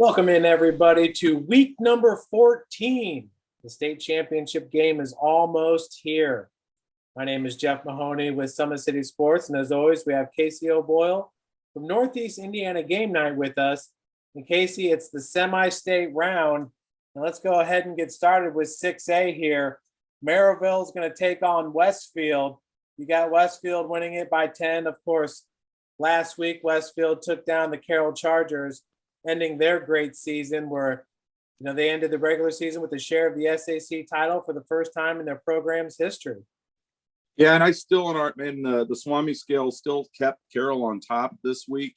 Welcome in, everybody, to week number 14. The state championship game is almost here. My name is Jeff Mahoney with SummitCitySports, and as always, we have Casey O'Boyle from Northeast Indiana GameNight with us. And Casey, it's the semi-state round. And let's go ahead and get started with 6A here. Maryville is going to take on Westfield. You got Westfield winning it by 10. Of course, last week, Westfield took down the Carroll Chargers, ending their great season where, they ended the regular season with a share of the SAC title for the first time in their program's history. Yeah, and I still the Swami scale still kept Carroll on top this week.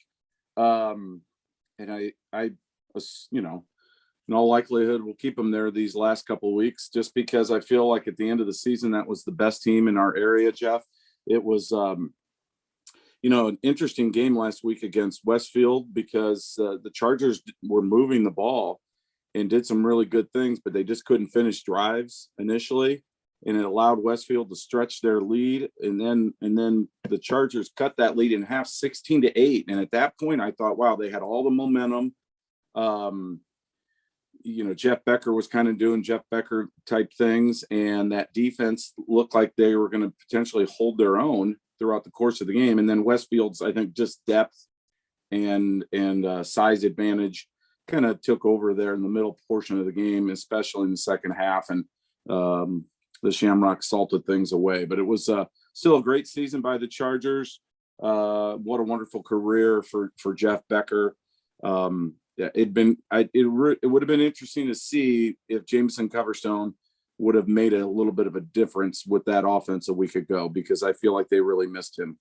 And I in all likelihood will keep them there these last couple of weeks, just because I feel like at the end of the season, that was the best team in our area, Jeff. It was, an interesting game last week against Westfield because the Chargers were moving the ball and did some really good things, but they just couldn't finish drives initially. And it allowed Westfield to stretch their lead. And then the Chargers cut that lead in half 16-8. And at that point, I thought, wow, they had all the momentum. Jeff Becker was kind of doing Jeff Becker type things. And that defense looked like they were going to potentially hold their own throughout the course of the game. And then Westfield's, I think, just depth and size advantage kind of took over there in the middle portion of the game, especially in the second half. And the Shamrock salted things away. But it was still a great season by the Chargers. What a wonderful career for Jeff Becker. It would have been interesting to see if Jameson Coverstone would have made a little bit of a difference with that offense a week ago, because I feel like they really missed him.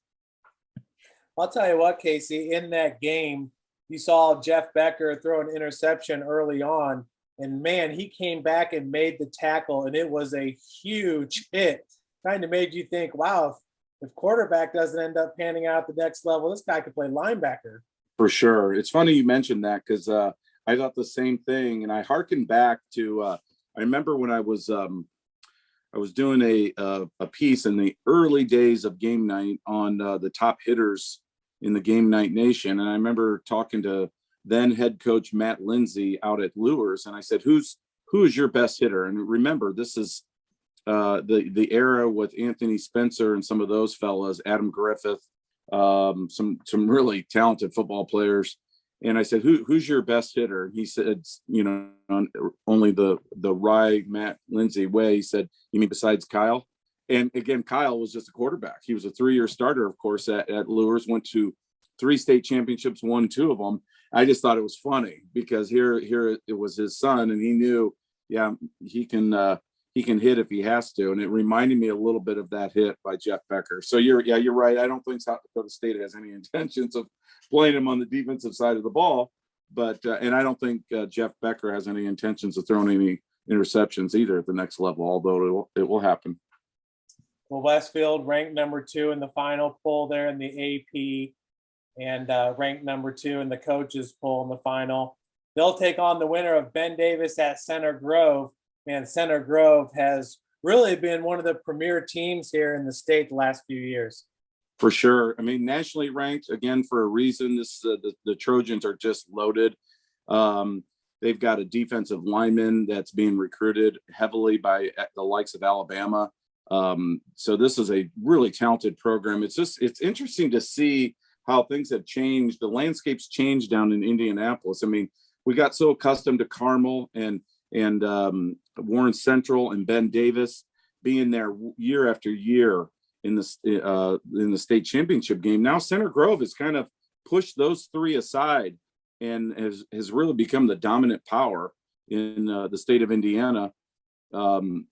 I'll tell you what, Casey, in that game, you saw Jeff Becker throw an interception early on, and man, he came back and made the tackle, and it was a huge hit. Kind of made you think, wow, if quarterback doesn't end up panning out at the next level, this guy could play linebacker. For sure. It's funny you mentioned that, because I thought the same thing, and I hearkened back to I remember when I was doing a piece in the early days of Game Night on the top hitters in the Game Night Nation, and I remember talking to then head coach Matt Lindsay out at Lures, and I said, "Who is your best hitter?" And remember, this is the era with Anthony Spencer and some of those fellas, Adam Griffith, some really talented football players. And I said, who's your best hitter? He said, only the Rye Matt Lindsay way. He said, you mean besides Kyle? And again, Kyle was just a quarterback. He was a 3-year starter, of course, at Lures, went to 3 state championships, won 2 of them. I just thought it was funny because here it was his son, and he knew, he can hit if he has to. And it reminded me a little bit of that hit by Jeff Becker. So you're right. I don't think South Dakota State has any intentions of playing him on the defensive side of the ball, but and I don't think Jeff Becker has any intentions of throwing any interceptions either at the next level, although it will happen. Well, Westfield ranked number 2 in the final poll there in the AP, and ranked number 2 in the coaches poll in the final. They'll take on the winner of Ben Davis at Center Grove. Man, Center Grove has really been one of the premier teams here in the state the last few years. For sure. I mean, nationally ranked, again, for a reason. This the Trojans are just loaded. They've got a defensive lineman that's being recruited heavily by the likes of Alabama. So this is a really talented program. It's interesting to see how things have changed. The landscape's changed down in Indianapolis. I mean, we got so accustomed to Carmel and Warren Central and Ben Davis being there year after year in the state championship game. Now Center Grove has kind of pushed those 3 aside and has really become the dominant power in the state of Indiana.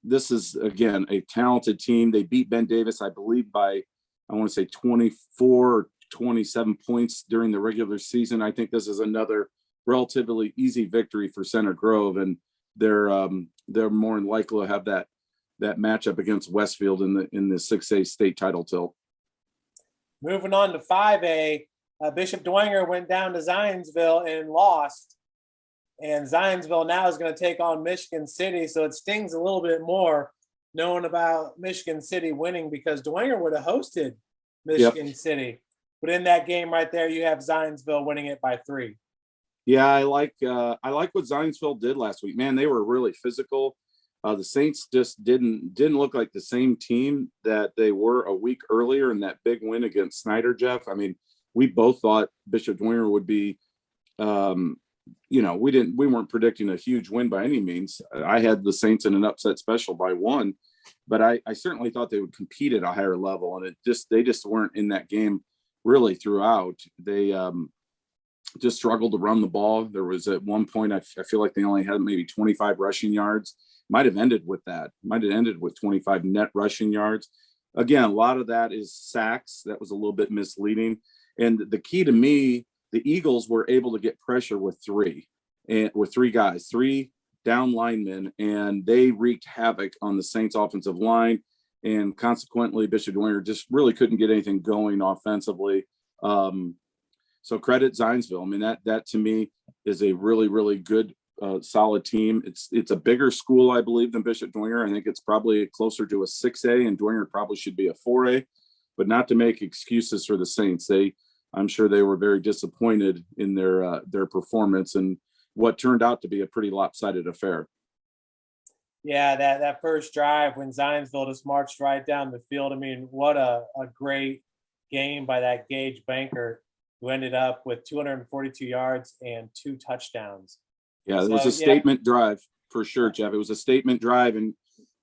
This is, again, a talented team. They beat Ben Davis, I believe, by, I want to say 24 or 27 points during the regular season. I think this is another relatively easy victory for Center Grove, and they're more than likely to have that matchup against Westfield in the 6A state title tilt. Moving on to 5A, Bishop Dwenger went down to Zionsville and lost. And Zionsville now is going to take on Michigan City. So it stings a little bit more knowing about Michigan City winning, because Dwenger would have hosted Michigan City. But in that game right there, you have Zionsville winning it by 3. Yeah, I like what Zionsville did last week. Man, they were really physical. The Saints just didn't look like the same team that they were a week earlier in that big win against Snyder. Jeff, I mean, we both thought Bishop Dwenger would be. Um, we weren't predicting a huge win by any means. I had the Saints in an upset special by one, but I certainly thought they would compete at a higher level, and they just weren't in that game really throughout. They just struggled to run the ball. There was at one point, I feel like they only had maybe 25 rushing yards. Might have ended with that. Might have ended with 25 net rushing yards. Again, a lot of that is sacks. That was a little bit misleading. And the key to me, the Eagles were able to get pressure with three guys, three down linemen, and they wreaked havoc on the Saints offensive line. And consequently, Bishop Dwenger just really couldn't get anything going offensively. So credit Zionsville. I mean, that to me is a really, really good, solid team. It's a bigger school, I believe, than Bishop Dwenger. I think it's probably closer to a 6A, and Dwenger probably should be a 4A. But not to make excuses for the Saints. I'm sure they were very disappointed in their performance and what turned out to be a pretty lopsided affair. Yeah, that first drive when Zionsville just marched right down the field. I mean, what a great game by that Gage Banker, who ended up with 242 yards and 2 touchdowns. Yeah, it was a statement drive for sure, Jeff. It was a statement drive, and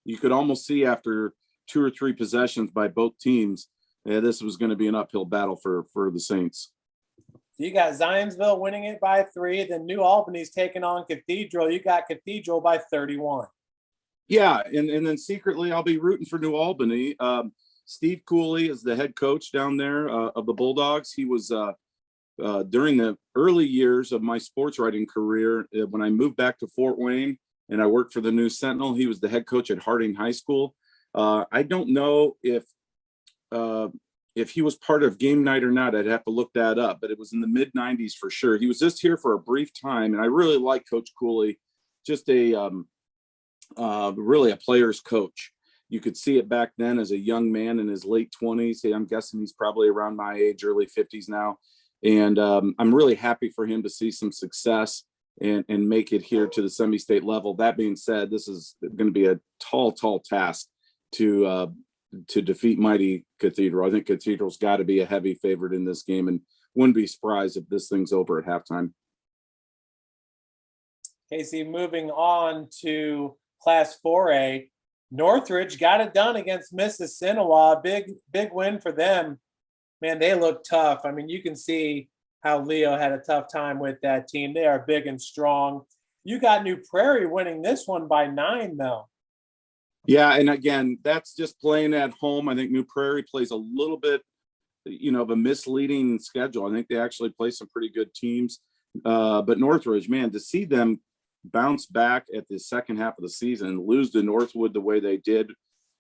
you could almost see after 2 or 3 possessions by both teams, this was going to be an uphill battle for the Saints. So you got Zionsville winning it by 3. Then New Albany's taking on Cathedral. You got Cathedral by 31. Yeah, and then secretly I'll be rooting for New Albany. Steve Cooley is the head coach down there of the Bulldogs. He was during the early years of my sports writing career, when I moved back to Fort Wayne and I worked for the News Sentinel, he was the head coach at Harding High School. I don't know if he was part of GameNight or not. I'd have to look that up, but it was in the mid 90s for sure. He was just here for a brief time, and I really like Coach Cooley, just really a player's coach. You could see it back then as a young man in his late 20s. I'm guessing he's probably around my age, early 50s now. And I'm really happy for him to see some success and make it here to the semi-state level. That being said, this is going to be a tall task to defeat mighty Cathedral. I think Cathedral's got to be a heavy favorite in this game, and wouldn't be surprised if this thing's over at halftime. Casey, moving on to Class 4A, Northridge got it done against Mississinawa. Big win for them. Man, they look tough. I mean, you can see how Leo had a tough time with that team. They are big and strong. You got New Prairie winning this one by 9, though. Yeah, and again, that's just playing at home. I think New Prairie plays a little bit, of a misleading schedule. I think they actually play some pretty good teams. But Northridge, man, to see them bounce back at the second half of the season and lose to Northwood the way they did,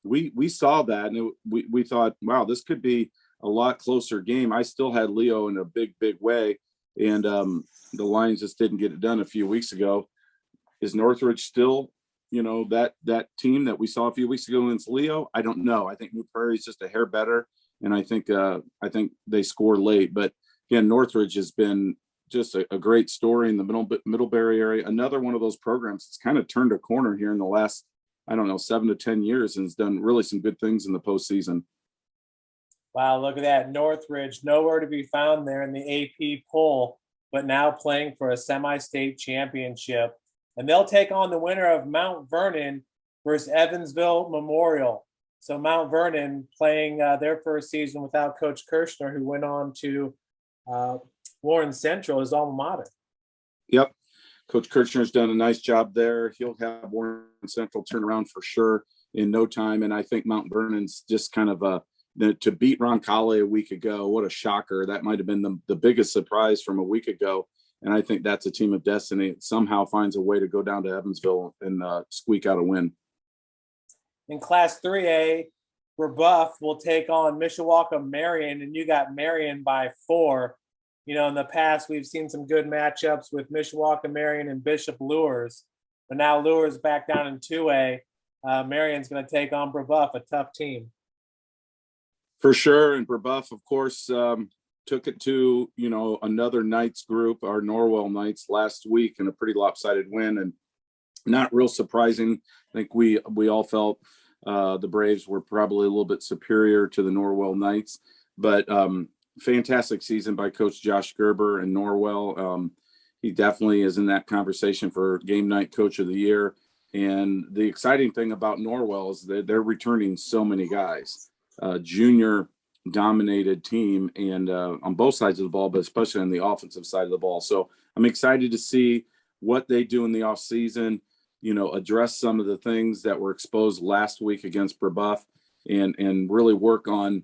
we saw that, and we thought, wow, this could be a lot closer game. I still had Leo in a big way, and the Lions just didn't get it done a few weeks ago. Is Northridge still, that team that we saw a few weeks ago against Leo? I don't know. I think New Prairie is just a hair better, and I think they score late. But again, Northridge has been just a great story in the Middlebury area. Another one of those programs that's kind of turned a corner here in the last, 7 to 10 years, and has done really some good things in the postseason. Wow, look at that. Northridge, nowhere to be found there in the AP poll, but now playing for a semi-state championship. And they'll take on the winner of Mount Vernon versus Evansville Memorial. So Mount Vernon playing their first season without Coach Kirshner, who went on to Warren Central, his alma mater. Yep. Coach Kirshner's done a nice job there. He'll have Warren Central turn around for sure in no time. And I think Mount Vernon's just kind of to beat Roncalli a week ago. What a shocker. That might have been the biggest surprise from a week ago. And I think that's a team of destiny. It somehow finds a way to go down to Evansville and squeak out a win. In Class 3A, Rebuff will take on Mishawaka Marion, and you got Marion by 4. In the past, we've seen some good matchups with Mishawaka Marion and Bishop Lures, but now Lures back down in 2A. Marion's going to take on Rebuff, a tough team. For sure. And Brebeuf, of course, took it to, another Knights group, our Norwell Knights, last week in a pretty lopsided win, and not real surprising. I think we all felt the Braves were probably a little bit superior to the Norwell Knights, but fantastic season by Coach Josh Gerber and Norwell. He definitely is in that conversation for GameNight Coach of the Year. And the exciting thing about Norwell is that they're returning so many guys. Junior dominated team, and on both sides of the ball, but especially on the offensive side of the ball. So I'm excited to see what they do in the off season, address some of the things that were exposed last week against Brebeuf, and really work on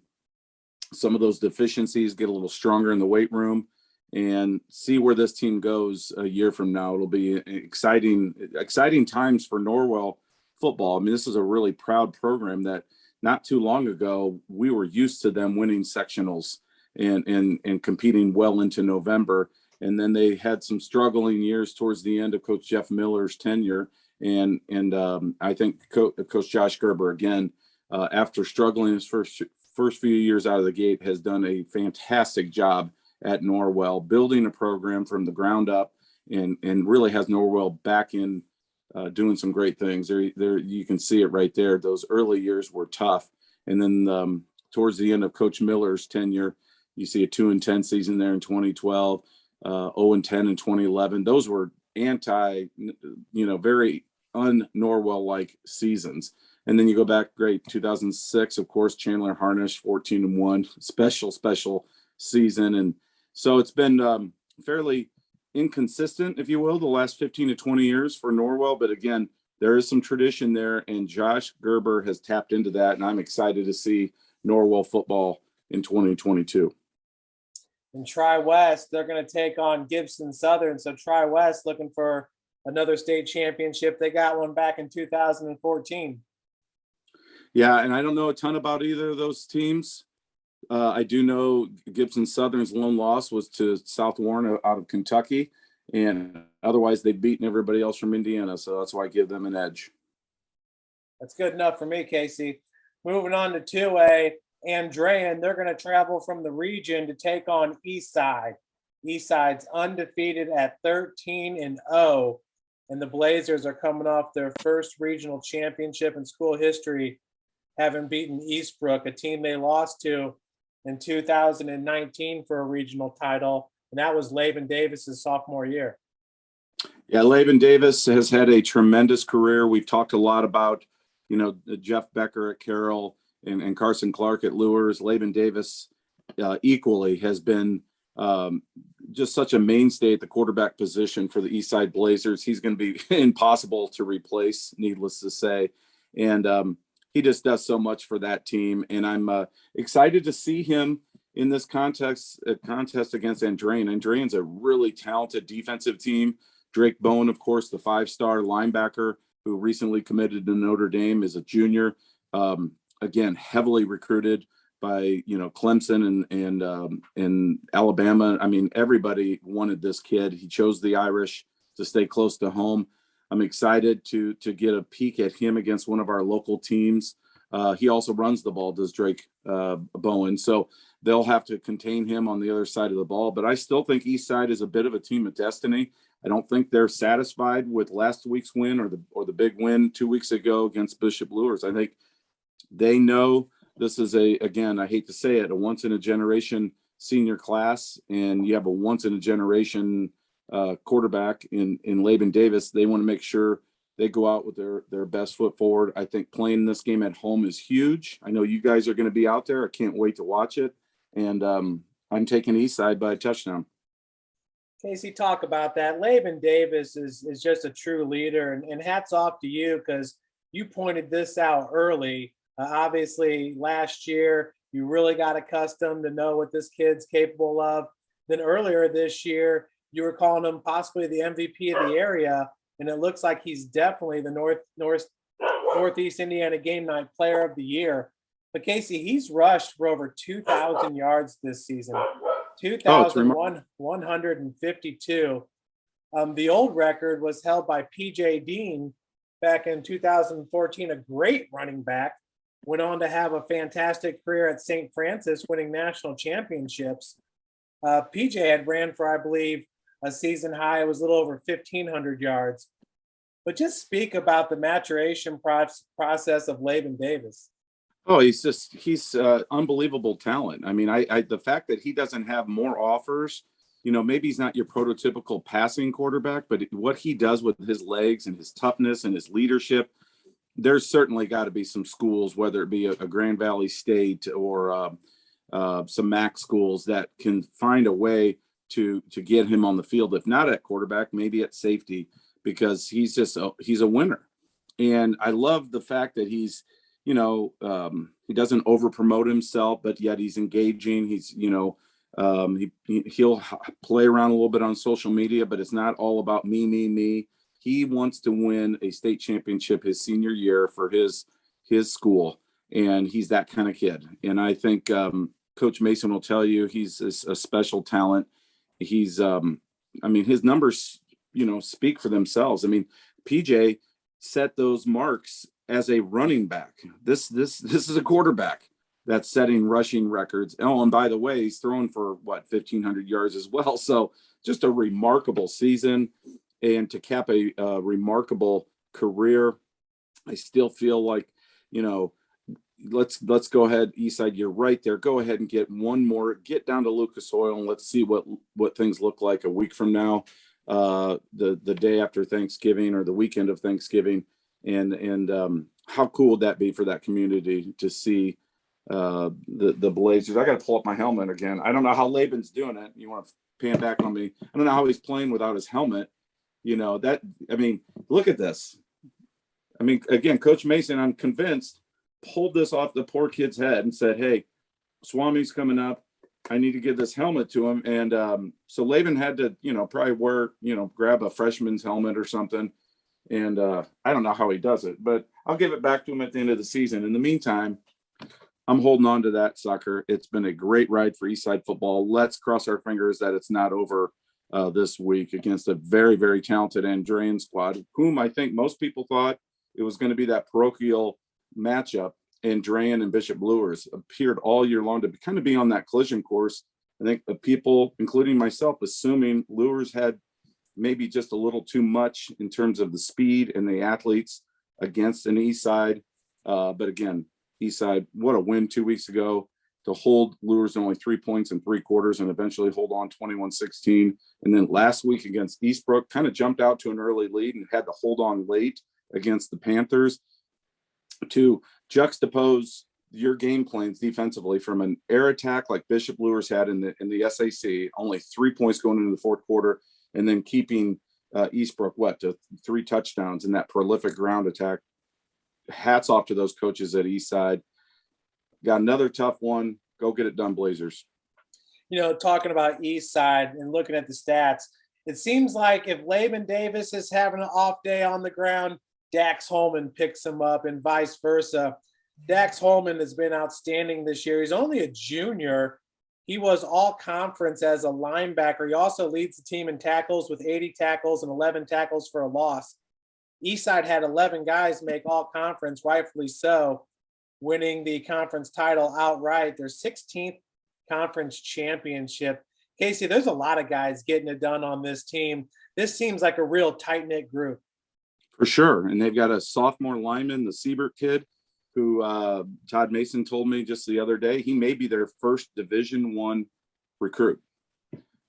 some of those deficiencies, get a little stronger in the weight room, and see where this team goes a year from now. It'll be exciting times for Norwell football. I mean, this is a really proud program that not too long ago, we were used to them winning sectionals and competing well into November. And then they had some struggling years towards the end of Coach Jeff Miller's tenure. And I think Coach Josh Gerber, again, after struggling his first few years out of the gate, has done a fantastic job at Norwell, building a program from the ground up, and really has Norwell back in doing some great things. There, you can see it right there. Those early years were tough, and then towards the end of Coach Miller's tenure, you see a 2-10 season there in 2012, 0-10 in 2011. Those were very un-Norwell-like seasons. And then you go back, great, 2006, of course, Chandler Harnish, 14-1, special season. And so it's been fairly inconsistent, if you will, the last 15 to 20 years for Norwell. But again, there is some tradition there, and Josh Gerber has tapped into that. And I'm excited to see Norwell football in 2022. In Tri-West, they're going to take on Gibson Southern. So Tri-West looking for another state championship. They got one back in 2014. Yeah, and I don't know a ton about either of those teams. I do know Gibson Southern's lone loss was to South Warren out of Kentucky, and otherwise they've beaten everybody else from Indiana, so that's why I give them an edge. That's good enough for me, Casey. Moving on to 2A, Andrean, they're going to travel from the region to take on Eastside. Eastside's undefeated at 13-0, and the Blazers are coming off their first regional championship in school history, having beaten Eastbrook, a team they lost to in 2019 for a regional title, and that was Laban Davis's sophomore year. Yeah, Laban Davis has had a tremendous career. We've talked a lot about, Jeff Becker at Carroll and Carson Clark at Lures. Laban Davis equally has been just such a mainstay at the quarterback position for the Eastside Blazers. He's going to be impossible to replace, needless to say. And he just does so much for that team. And I'm excited to see him in this contest against Andrean. Andrean's a really talented defensive team. Drake Bowen, of course, the 5-star linebacker who recently committed to Notre Dame, is a junior. Again, heavily recruited by Clemson and Alabama. I mean, everybody wanted this kid. He chose the Irish to stay close to home. I'm excited to get a peek at him against one of our local teams. He also runs the ball, does Drake Bowen. So they'll have to contain him on the other side of the ball. But I still think Eastside is a bit of a team of destiny. I don't think they're satisfied with last week's win or the big win 2 weeks ago against Bishop Lures. I think they know this is again, I hate to say it, a once in a generation senior class, and you have a once in a generation quarterback in Laban Davis. They want to make sure they go out with their best foot forward. I think playing this game at home is huge. I know you guys are going to be out there. I can't wait to watch it. And I'm taking Eastside by a touchdown. Casey, talk about that. Laban Davis is just a true leader, and hats off to you because you pointed this out early. Obviously, last year, you really got accustomed to know what this kid's capable of. Then earlier this year, you were calling him possibly the MVP of the area, and it looks like he's definitely the Northeast Indiana Game Night Player of the Year. But Casey, he's rushed for over 2,000 yards this season, 2,152. The old record was held by P.J. Dean back in 2014, a great running back. Went on to have a fantastic career at St. Francis, winning national championships. PJ had ran for, I believe, a season high. It was a little over 1,500 yards. But just speak about the maturation process of Laban Davis. Oh, he's unbelievable talent. I mean, the fact that he doesn't have more offers, maybe he's not your prototypical passing quarterback, but what he does with his legs and his toughness and his leadership, there's certainly got to be some schools, whether it be a Grand Valley State or some MAC schools, that can find a way to get him on the field. If not at quarterback, maybe at safety, because he's a winner. And I love the fact that he's, he doesn't over promote himself, but yet he's engaging. He's, he'll play around a little bit on social media, but it's not all about me. He wants to win a state championship his senior year for his school. And he's that kind of kid. And I think Coach Mason will tell you he's a special talent. He's, his numbers, speak for themselves. I mean, PJ set those marks as a running back. This is a quarterback that's setting rushing records. Oh, and by the way, he's throwing for 1,500 yards as well. So just a remarkable season, and to cap a remarkable career. I still feel like, let's go ahead, Eastside. You're right there. Go ahead and get one more. Get down to Lucas Oil, and let's see what things look like a week from now, the day after Thanksgiving or the weekend of Thanksgiving. And how cool would that be for that community to see the Blazers? I got to pull up my helmet again. I don't know how Laban's doing it. You want to pan back on me? I don't know how he's playing without his helmet. Look at this. Again, Coach Mason, I'm convinced, pulled this off the poor kid's head and said, "Hey, Swami's coming up. I need to give this helmet to him." And so Laban had to, probably wear, grab a freshman's helmet or something. And I don't know how he does it, but I'll give it back to him at the end of the season. In the meantime, I'm holding on to that sucker. It's been a great ride for Eastside football. Let's cross our fingers that it's not over this week against a very, very talented Andrean squad, whom I think most people thought it was going to be that parochial matchup. Andrean and Bishop Luers appeared all year long to kind of be on that collision course. I think the people, including myself, assuming Luers had maybe just a little too much in terms of the speed and the athletes against an Eastside. But again, Eastside, what a win 2 weeks ago to hold Luers only 3 points in 3 quarters and eventually hold on 21-16. And then last week against Eastbrook, kind of jumped out to an early lead and had to hold on late against the Panthers. To juxtapose your game plans defensively from an air attack like Bishop Luers had in the SAC, only 3 points going into the fourth quarter, and then keeping Eastbrook to 3 touchdowns in that prolific ground attack. Hats off to those coaches at Eastside. Got another tough one. Go get it done, Blazers. Talking about Eastside and looking at the stats, it seems like if Laban Davis is having an off day on the ground, Dax Holman picks him up, and vice versa. Dax Holman has been outstanding this year. He's only a junior. He was all conference as a linebacker. He also leads the team in tackles with 80 tackles and 11 tackles for a loss. Eastside had 11 guys make all conference, rightfully so, winning the conference title outright. Their 16th conference championship. Casey, there's a lot of guys getting it done on this team. This seems like a real tight-knit group. For sure. And they've got a sophomore lineman, the Siebert kid, who Todd Mason told me just the other day, he may be their first Division I recruit,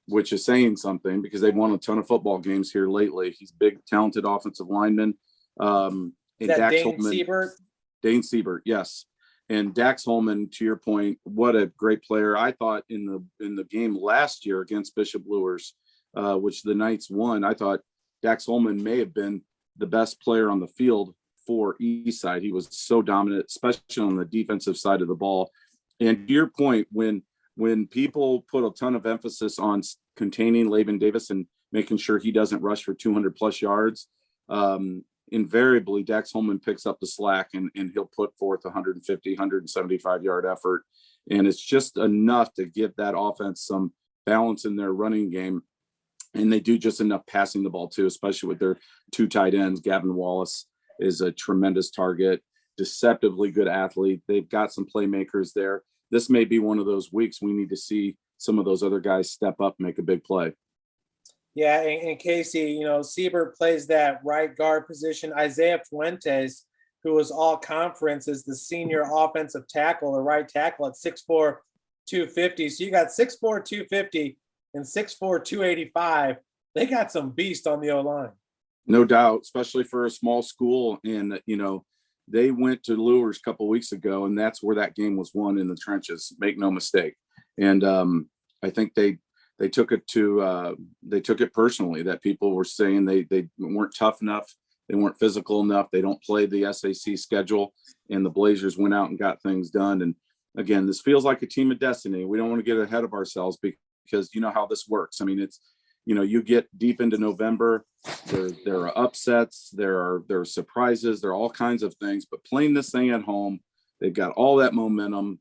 which is saying something because they've won a ton of football games here lately. He's a big, talented offensive lineman. Is that Dax Dane Holman, Siebert? Dane Siebert, yes. And Dax Holman, to your point, what a great player. I thought in the game last year against Bishop Luers, which the Knights won, I thought Dax Holman may have been the best player on the field for Eastside. He was so dominant, especially on the defensive side of the ball. And to your point, when people put a ton of emphasis on containing Laban Davis and making sure he doesn't rush for 200 plus yards, invariably Dax Holman picks up the slack and he'll put forth 150, 175 yard effort. And it's just enough to give that offense some balance in their running game. And they do just enough passing the ball too, especially with their 2 tight ends. Gavin Wallace is a tremendous target, deceptively good athlete. They've got some playmakers there. This may be one of those weeks we need to see some of those other guys step up and make a big play. Yeah, and Casey, Siebert plays that right guard position. Isaiah Fuentes, who was all conference, is the senior offensive tackle, the right tackle at 6'4", 250. So you got 6'4", 250 and 6'4", 285. They got some beast on the O-line. No doubt, especially for a small school. And, they went to Lures a couple of weeks ago, and that's where that game was won, in the trenches. Make no mistake. And I think they took it personally, that people were saying they weren't tough enough, they weren't physical enough, they don't play the SAC schedule, and the Blazers went out and got things done. And again, this feels like a team of destiny. We don't want to get ahead of ourselves, because you know how this works. I mean, it's, you get deep into November, there are upsets, there are surprises, there are all kinds of things, but playing this thing at home, they've got all that momentum.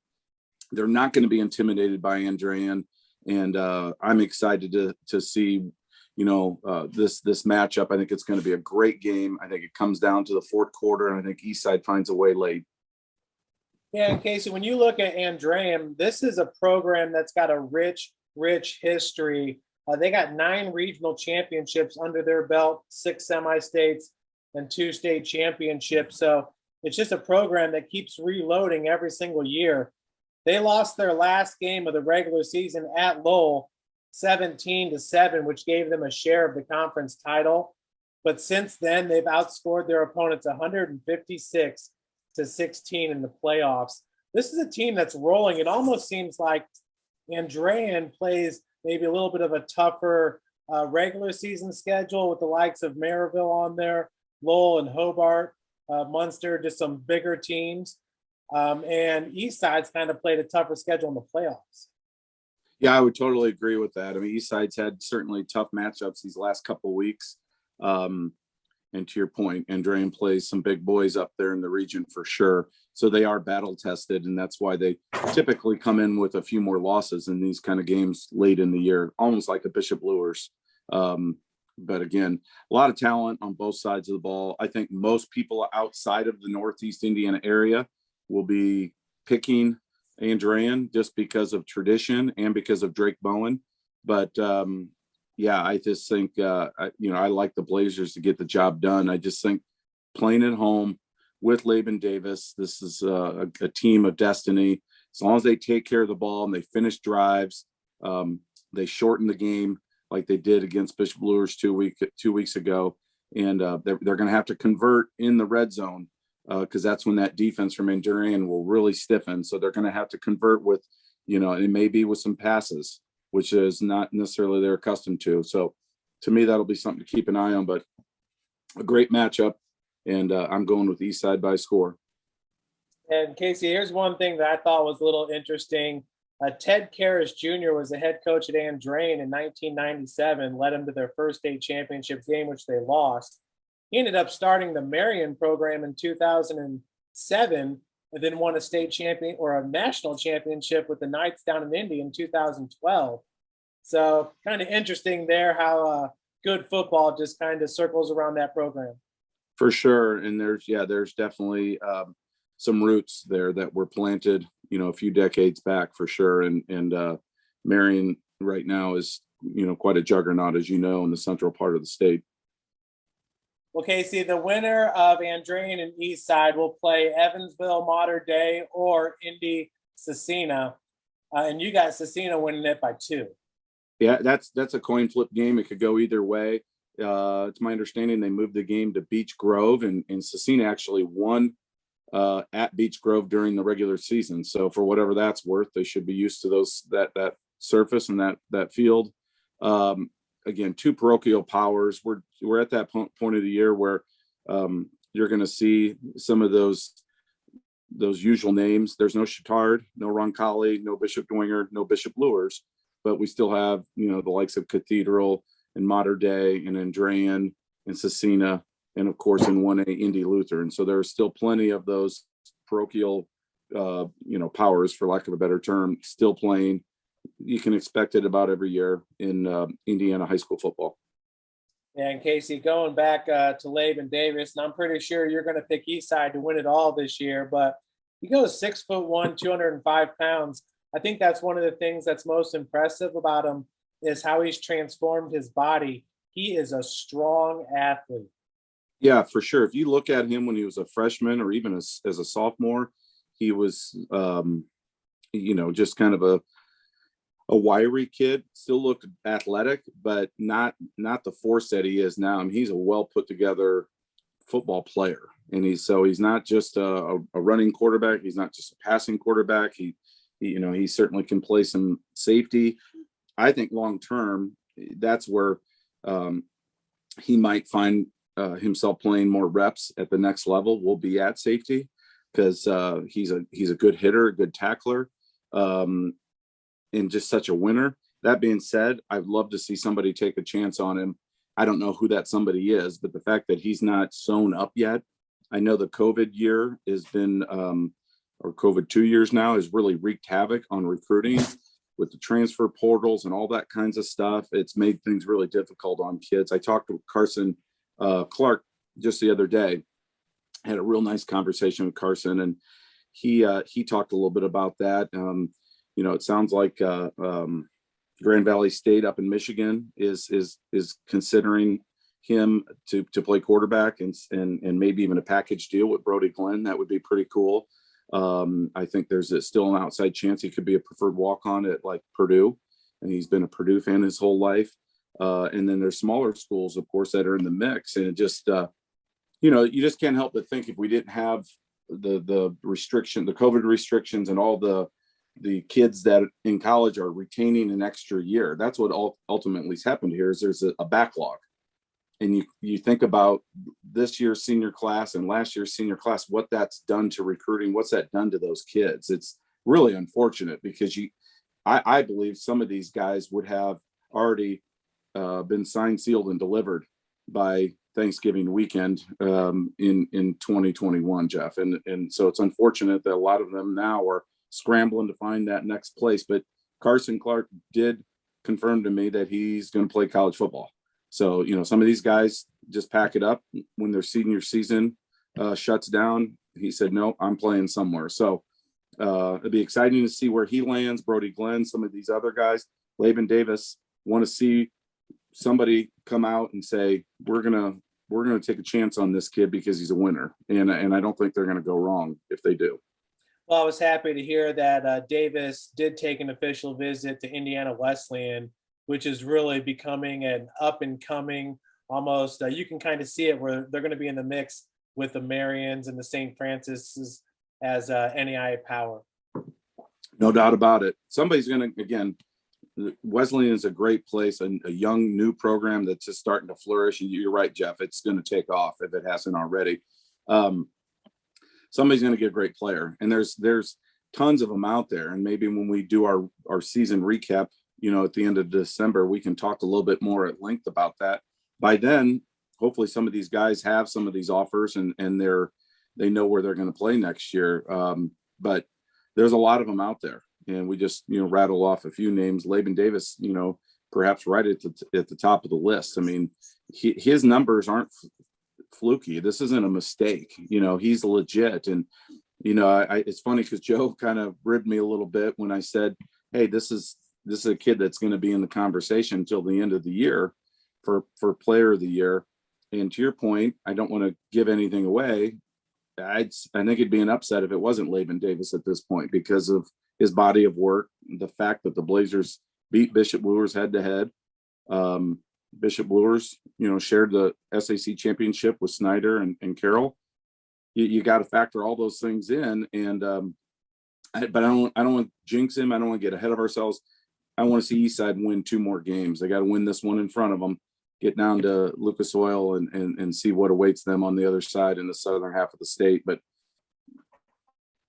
They're not going to be intimidated by Andrean. And I'm excited to see, this matchup. I think it's going to be a great game. I think it comes down to the fourth quarter, and I think Eastside finds a way late. Yeah, and Casey, when you look at Andrean, this is a program that's got a rich history. They got 9 regional championships under their belt, 6 semi-states, and 2 state championships. So it's just a program that keeps reloading every single year. They lost their last game of the regular season at Lowell, 17-7, which gave them a share of the conference title. But since then, they've outscored their opponents 156-16 in the playoffs. This is a team that's rolling. It almost seems like Andrean plays maybe a little bit of a tougher regular season schedule with the likes of Maryville on there, Lowell and Hobart, Munster, just some bigger teams. And Eastside's kind of played a tougher schedule in the playoffs. Yeah, I would totally agree with that. I mean, Eastside's had certainly tough matchups these last couple of weeks. And to your point, Andrean plays some big boys up there in the region for sure. So they are battle tested, and that's why they typically come in with a few more losses in these kind of games late in the year, almost like a Bishop Lures. But again, a lot of talent on both sides of the ball. I think most people outside of the Northeast Indiana area will be picking Andrean just because of tradition and because of Drake Bowen. But yeah, I just think, I like the Blazers to get the job done. I just think playing at home with Laban Davis, this is a team of destiny. As long as they take care of the ball and they finish drives, they shorten the game like they did against Bishop Lures 2 weeks ago. And they're going to have to convert in the red zone because that's when that defense from Andrean will really stiffen. So they're going to have to convert with, it may be with some passes, which is not necessarily they're accustomed to. So to me, that'll be something to keep an eye on, but a great matchup. And I'm going with Eastside by score. And Casey, here's one thing that I thought was a little interesting. Ted Karras Jr. was the head coach at Andrean in 1997, led them to their first state championship game, which they lost. He ended up starting the Marion program in 2007, and then won a state champion or a national championship with the Knights down in Indy in 2012. So kind of interesting there how good football just kind of circles around that program. For sure. And there's definitely some roots there that were planted, a few decades back for sure. And Marion right now is, quite a juggernaut, as you know, in the central part of the state. Well, Casey, the winner of Andrean and Eastside will play Evansville, Mater Dei, or Indy Cecina. And you got Cecina winning it by 2. Yeah, that's a coin flip game. It could go either way. It's my understanding they moved the game to Beech Grove, and Cecina actually won at Beech Grove during the regular season. So for whatever that's worth, they should be used to that surface and that field. Again, 2 parochial powers. We're at that point of the year where you're going to see some of those usual names. There's no Chittard, no Roncalli, no Bishop Dwinger, no Bishop Lures, but we still have the likes of Cathedral and Mater Dei and Andrean and Cecina, and of course in 1A Indy Lutheran. So there are still plenty of those parochial powers, for lack of a better term, still playing. You can expect it about every year in Indiana high school football. Yeah, and Casey, going back to Laban Davis, and I'm pretty sure you're going to pick Eastside to win it all this year, but he goes 6'1", 205 pounds. I think that's one of the things that's most impressive about him is how he's transformed his body. He is a strong athlete. Yeah, for sure. If you look at him when he was a freshman or even as a sophomore, he was, just kind of a wiry kid. Still looked athletic, but not the force that he is now. I mean, he's a well put together football player, and he's not just a running quarterback. He's not just a passing quarterback. He certainly can play some safety. I think long term, that's where he might find himself playing more reps at the next level. Will be at safety because he's a good hitter, a good tackler, and just such a winner. That being said, I'd love to see somebody take a chance on him. I don't know who that somebody is, but the fact that he's not sewn up yet. I know the COVID year has been, or COVID 2 years now, has really wreaked havoc on recruiting with the transfer portals and all that kinds of stuff. It's made things really difficult on kids. I talked to Carson Clark just the other day, had a real nice conversation with Carson, and he talked a little bit about that. It sounds like Grand Valley State up in Michigan is considering him to play quarterback and maybe even a package deal with Brody Glenn. That would be pretty cool. I think there's still an outside chance he could be a preferred walk-on at like Purdue, and he's been a Purdue fan his whole life. And then there's smaller schools, of course, that are in the mix. And it just, you just can't help but think if we didn't have the COVID restrictions and all the kids that in college are retaining an extra year. That's what ultimately has happened here is there's a backlog. And you think about this year's senior class and last year's senior class, what that's done to recruiting, what's that done to those kids? It's really unfortunate because I believe some of these guys would have already been signed, sealed, and delivered by Thanksgiving weekend in 2021, Jeff. And so it's unfortunate that a lot of them now are scrambling to find that next place. But Carson Clark did confirm to me that he's going to play college football. So, some of these guys just pack it up when their senior season shuts down. He said, no, I'm playing somewhere. So it'd be exciting to see where he lands. Brody Glenn, some of these other guys, Laban Davis, want to see somebody come out and say, we're going to take a chance on this kid because he's a winner. And I don't think they're going to go wrong if they do. Well, I was happy to hear that Davis did take an official visit to Indiana Wesleyan, which is really becoming an up-and-coming, almost, you can kind of see it where they're going to be in the mix with the Marians and the St. Francis as NAIA power. No doubt about it. Somebody's going to, again, Wesleyan is a great place, a young, new program that's just starting to flourish. And you're right, Jeff, it's going to take off if it hasn't already. Somebody's going to get a great player. And there's tons of them out there. And maybe when we do our season recap, at the end of December, we can talk a little bit more at length about that. By then, hopefully some of these guys have some of these offers and they know where they're going to play next year. But there's a lot of them out there. And we just, rattle off a few names. Laban Davis, perhaps right at the top of the list. I mean, his numbers aren't fluky. This isn't a mistake. He's legit. And, it's funny because Joe kind of ribbed me a little bit when I said, hey, this is a kid that's going to be in the conversation until the end of the year for player of the year. And to your point, I don't want to give anything away. I think it'd be an upset if it wasn't Laban Davis at this point because of his body of work, the fact that the Blazers beat Bishop Brewers head to head. Bishop Brewers, shared the SAC championship with Snyder and Carroll. You got to factor all those things in. And but I don't want to jinx him. I don't want to get ahead of ourselves. I want to see Eastside win 2 more games. They got to win this one in front of them, get down to Lucas Oil and see what awaits them on the other side in the southern half of the state. But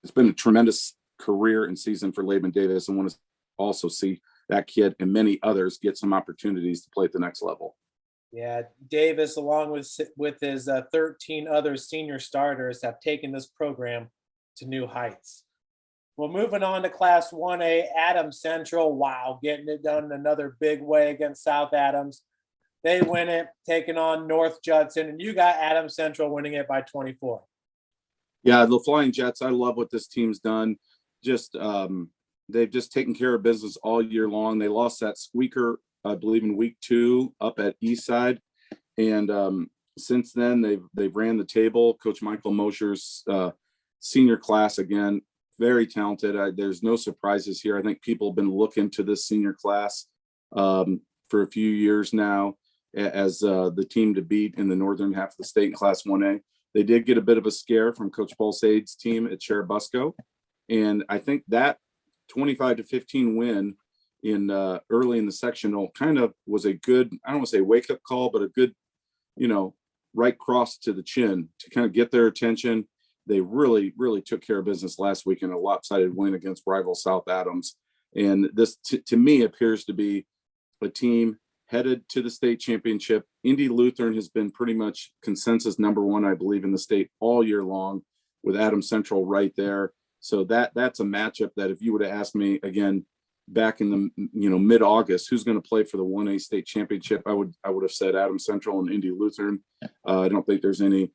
it's been a tremendous career and season for Laban Davis. I want to also see that kid and many others get some opportunities to play at the next level. Yeah, Davis, along with his 13 other senior starters, have taken this program to new heights. Well, moving on to Class 1A, Adams Central. Wow, getting it done in another big way against South Adams. They win it, taking on North Judson, and you got Adams Central winning it by 24. Yeah, the Flying Jets, I love what this team's done. Just, they've just taken care of business all year long. They lost that squeaker, I believe, in week 2 up at Eastside. And since then, they've ran the table. Coach Michael Mosher's senior class, again, very talented. There's no surprises here. I think people have been looking to this senior class for a few years now as the team to beat in the northern half of the state in Class 1A. They did get a bit of a scare from Coach Paul Sade's team at Cherubusco. And I think that 25-15 win in early in the sectional kind of was a good, I don't want to say wake up call, but a good, right cross to the chin to kind of get their attention. They really, really took care of business last week in a lopsided win against rival South Adams. And this, to me, appears to be a team headed to the state championship. Indy Lutheran has been pretty much consensus #1, I believe, in the state all year long, with Adams Central right there. So that's a matchup that if you would have asked me again back in the mid-August, who's going to play for the 1A state championship, I would have said Adams Central and Indy Lutheran. I don't think there's any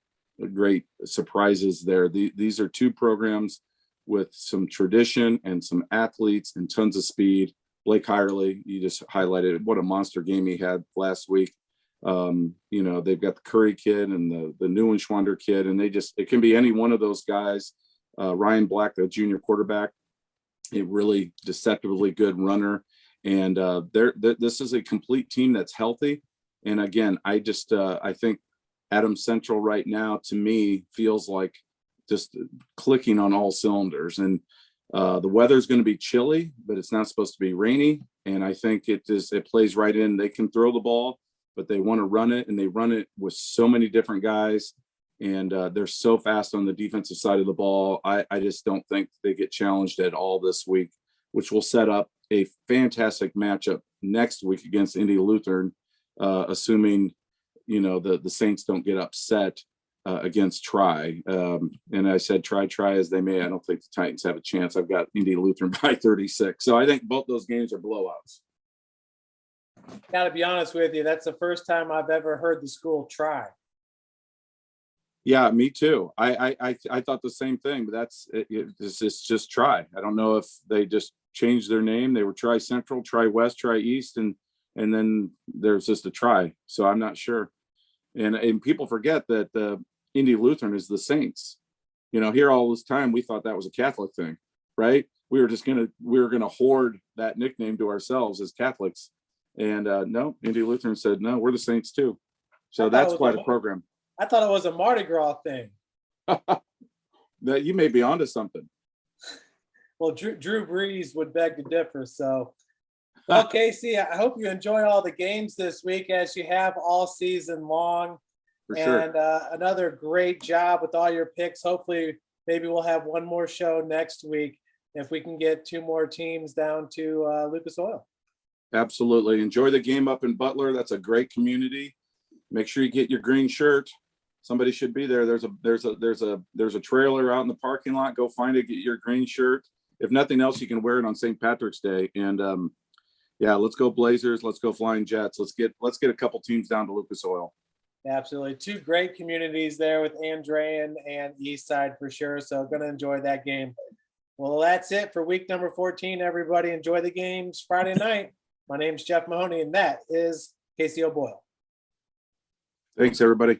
great surprises there. These are two programs with some tradition and some athletes and tons of speed. Blake Hirely, you just highlighted what a monster game he had last week. They've got the Curry kid and the Neuenschwander kid, and it can be any one of those guys. Ryan Black, the junior quarterback, a really deceptively good runner. And this is a complete team that's healthy. And again, I think Adams Central right now, to me, feels like just clicking on all cylinders. And the weather's going to be chilly, but it's not supposed to be rainy. And I think it plays right in. They can throw the ball, but they want to run it, and they run it with so many different guys. And they're so fast on the defensive side of the ball. I just don't think they get challenged at all this week, which will set up a fantastic matchup next week against Indy Lutheran, assuming, the Saints don't get upset against Tri. And I said, try as they may, I don't think the Titans have a chance. I've got Indy Lutheran by 36. So I think both those games are blowouts. Got to be honest with you, that's the first time I've ever heard the school Tri. Yeah, me too. I thought the same thing, but it's just Tri. I don't know if they just changed their name. They were Tri Central, Tri West, Tri East, and then there's just a Tri. So I'm not sure. And people forget that Indy Lutheran is the Saints. Here all this time we thought that was a Catholic thing, right? We were gonna hoard that nickname to ourselves as Catholics. And no, Indy Lutheran said, no, we're the Saints too. So that's quite a program. I thought it was a Mardi Gras thing. That you may be onto something. Well, Drew Brees would beg to differ. So, well, Casey, I hope you enjoy all the games this week as you have all season long. For sure. And another great job with all your picks. Hopefully, maybe we'll have one more show next week if we can get 2 more teams down to Lucas Oil. Absolutely. Enjoy the game up in Butler. That's a great community. Make sure you get your green shirt. Somebody should be there. There's a trailer out in the parking lot. Go find it, get your green shirt. If nothing else, you can wear it on St. Patrick's Day. And let's go Blazers. Let's go Flying Jets. Let's get a couple teams down to Lucas Oil. Absolutely. 2 great communities there with Andrean and Eastside for sure. So going to enjoy that game. Well, that's it for week number 14, everybody. Enjoy the games Friday night. My name's Jeff Mahoney, and that is Casey O'Boyle. Thanks, everybody.